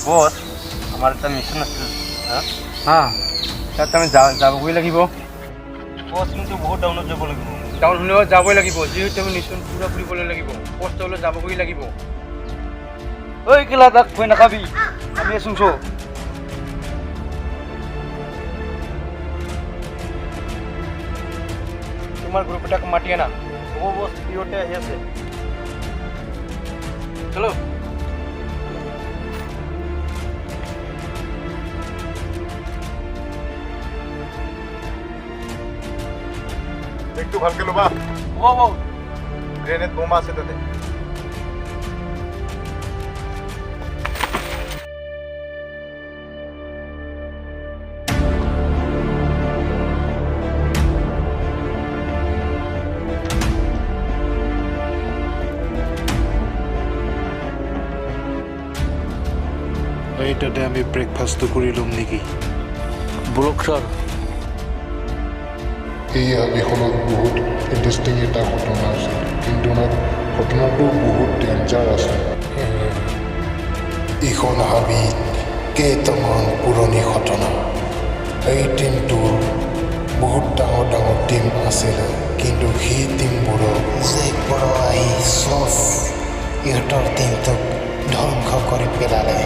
বস আমার একটা মিশন আছে হ্যাঁ তাতে আমি যাবই লাগিব বস কিন্তু বহুত ডাউনত যাব লাগিব ডাউন হলেও যাবই লাগিব যিহেতু আমি মিশন পুৰা ফুৰিবলৈ লাগিব কষ্ট হলেও যাবই লাগিব ঐ কেলা তাক ভয় নাখাবি আমি আছোংছ তোমার গ্রুপ এটাকে মাটিয়ে না ও বস পিওতে আহি আছে চলো একটু ভালকে ল'বা গ্ৰেনেড বোমা আছে তাতে এইটাতে আমি ব্ৰেকফাষ্টটো কৰি ল'ম নেকি ব্লক স্যাৰ এই হাবিখনত বহুত ইণ্টাৰেষ্টিং এটা ঘটনা আছে কিন্তু ঘটনাটো বহুত ডেঞ্জাৰ আছে এইখন হাবিত কেইটামান পুৰণি ঘটনা এই টিমটোৰ বহুত ডাঙৰ ডাঙৰ টিম আছিলে কিন্তু সেই টিমবোৰক যে পৰা আহি চব ইহঁতৰ টিমটোক ধ্বংস কৰি পেলালে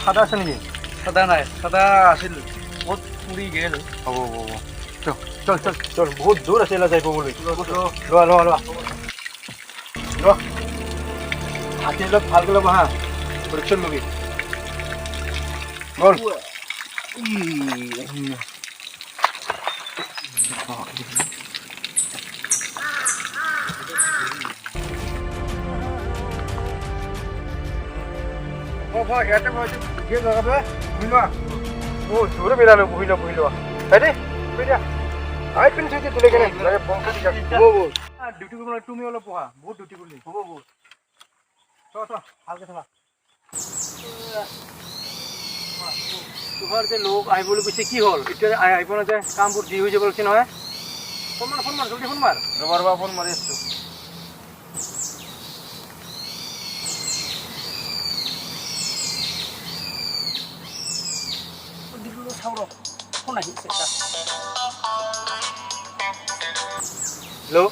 সাদা আছে নেকি সাদা নাই সাদা আছিল বহুত পুৰি গেল হ'ব চল চল চল চল বহুত দূৰ আছিল যাই পাবলৈ লোৱা লোৱা লোৱা লোৱা হাতী অলপ ভালকৈ ল'বা হা পৰীক্ষণ ল'বি বল ইয়াতে লগাবে বহি লোৱা জোৰে মিলালো বহি লোৱা হেৰি দিয়া আই পিন থৈ তোলে কেনে ডিউটি কৰিব তুমি অলপ পঢ়া বহুত ডিউটি কৰিলি হ'ব বহুত ভালকে থাকা তোমাৰ যে লোক আহিবলৈ কৈছে কি হ'ল এতিয়া আহিব নাযায় কামবোৰ দি হৈ যাব লাগিছে নহয় ফোন মাৰ জলদি ফোন মাৰ ৰবা ফোন মাৰি আছো হেল্ল'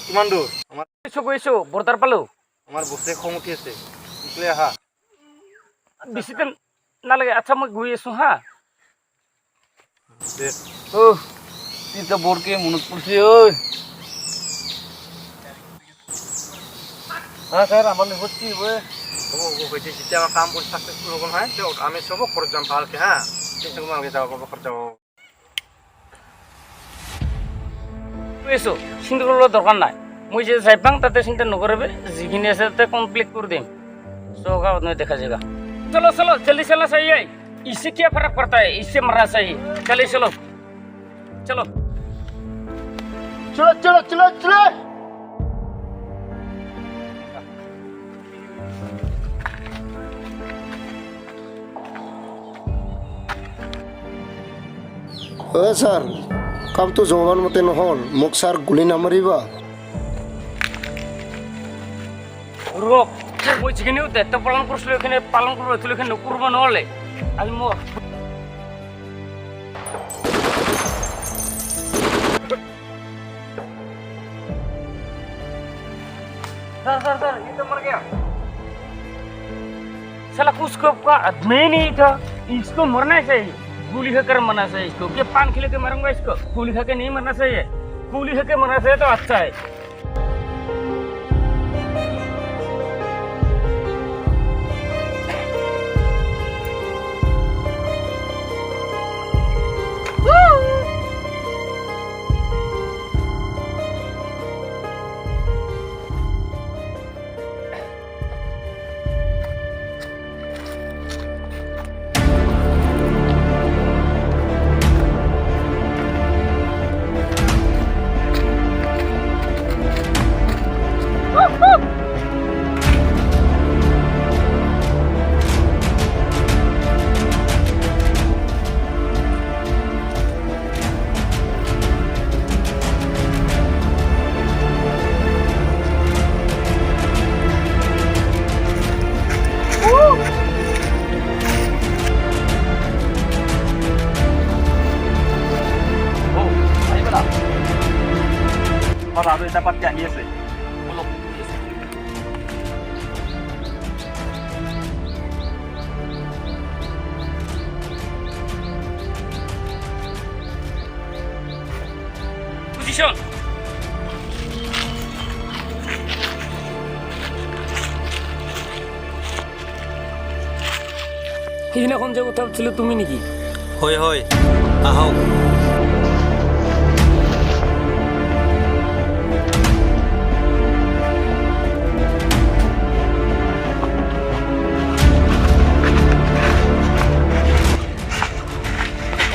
কিমান দূৰ গৈছো বৰ্ডাৰ পালো আমাৰ বস্তুৱে খং উঠি আছে আহা বেছি টাইম নালাগে আচ্ছা মই গৈ আছো হা তিনিটা বৰকে মনত পৰিছে ঐ হ্যাঁ স্যাৰ আমাৰ নিখোঁজ কি হবে হয়েছে যেতিয়া আমাৰ কাম কৰে সাকসেসফুল হব নহয় আমি সবক ঘৰত যাম ভালকে হ্যাঁ চিন্তা কৰিব নালাগে যাব খৰচ যাব এসো চিন্তা কৰবাৰ দৰকাৰ নাই মই যে যাই পাং তাতে চিন্তা নকৰিবি যিখিনি আছে তাতে কমপ্লিট কৰি দিম সব में देखा जाएगा चलो चलो जल्दी चलना चाहिए इससे क्या फर्क पड़ता है इससे मरना चाहिए चलिए चलो चलो चलो चलो चलो चलो স্যার কাম তো জবান মতে নহ'ল মোক স্যার গুলি নামাৰিবা ৰক মই যিখিনি দায়িত্ব পালন কৰিছিলো এইখিনি পালন কৰিব এইখিনি নকৰিব নহ'লে আজি মই सर ये तो मर गया साला कुछ का आदमी नहीं था इसको मरना चाहिए गोली खाकर मरना चाहिए इसको। क्या पान खिला के मारूंगा इसको? गोली खा के नहीं मरना चाहिए। गोली खा के मरना चाहिए तो अच्छा है। और आगे dapat क्या ये से Position. সেইদিনাখন যে কথা ছিল তুমি নেকি? হয় হয় আহক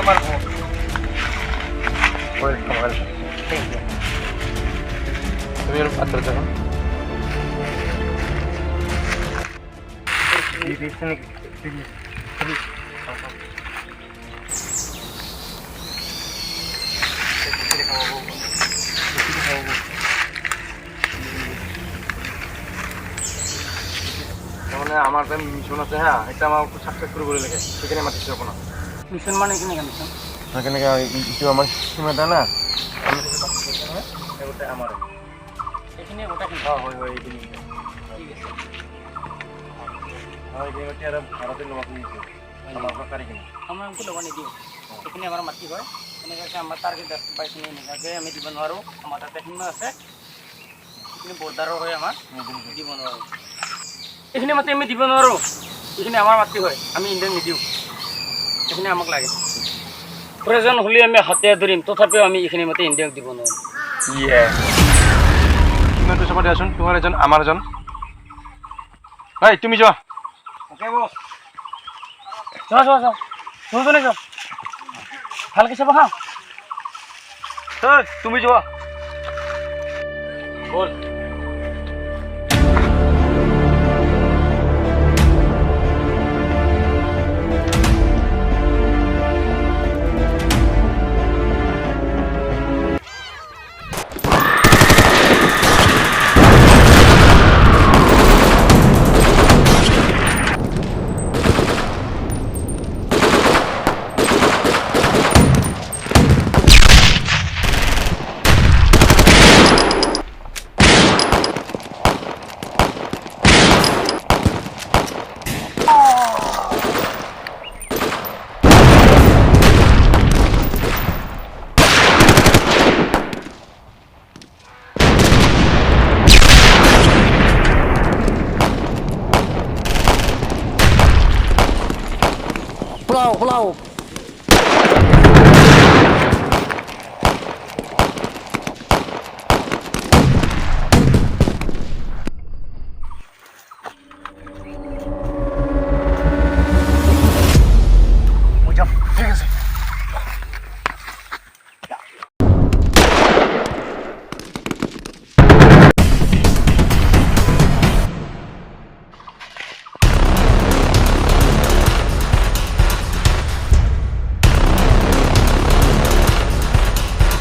আমার ওয়েলকাম ওয়েলকাম থ্যাংক ইউ তুমি এর পাত্র দেখো আমার যে মিশন আছে হ্যাঁ এটা আমার সাকসেস করে বলে লাগে সেখানে আমার কিছু না মিশন মানে কি না মিশন? সেখানে কিছু আমার সীমাটা না আমি ওটা আমার এখানে ওটা কি? হ্যাঁ হয় হয় এখানে ঠিক আছে। হ্যাঁ এখানে আর ভারতের লোক নিয়েছে আমার সরকারি কিনে আমরা একটু লগা নিদিও। এখানে আমার মাটি হয় এনেকৈ আমাৰ টাৰ্গেট 10-22 এনেকুৱাকৈ আমি দিব নোৱাৰোঁ। আমাৰ তাতে সীম আছে এইখিনি বৰ্ডাৰৰ হয় আমাৰ দিব নোৱাৰোঁ। এইখিনি মাটি আমি দিব নোৱাৰোঁ। এইখিনি আমাৰ মাটি হয় আমি ইণ্ডিয়ান নিদিওঁ। এইখিনি আমাক লাগে। প্ৰয়োজন হ'লে আমি হাতীয়া ধৰিম তথাপিও আমি এইখিনি মাটি ইণ্ডিয়াক দিব নোৱাৰোঁ। ইয়ে তুমি তো সবাই আসুন তোমাৰ এজন আমাৰ এজন এই তুমি যাও ওকে বস যোৱা যোৱা যোৱা দুজনে যাওঁ ভালকৈ চাব হা। এই তুমি যাও বল pulau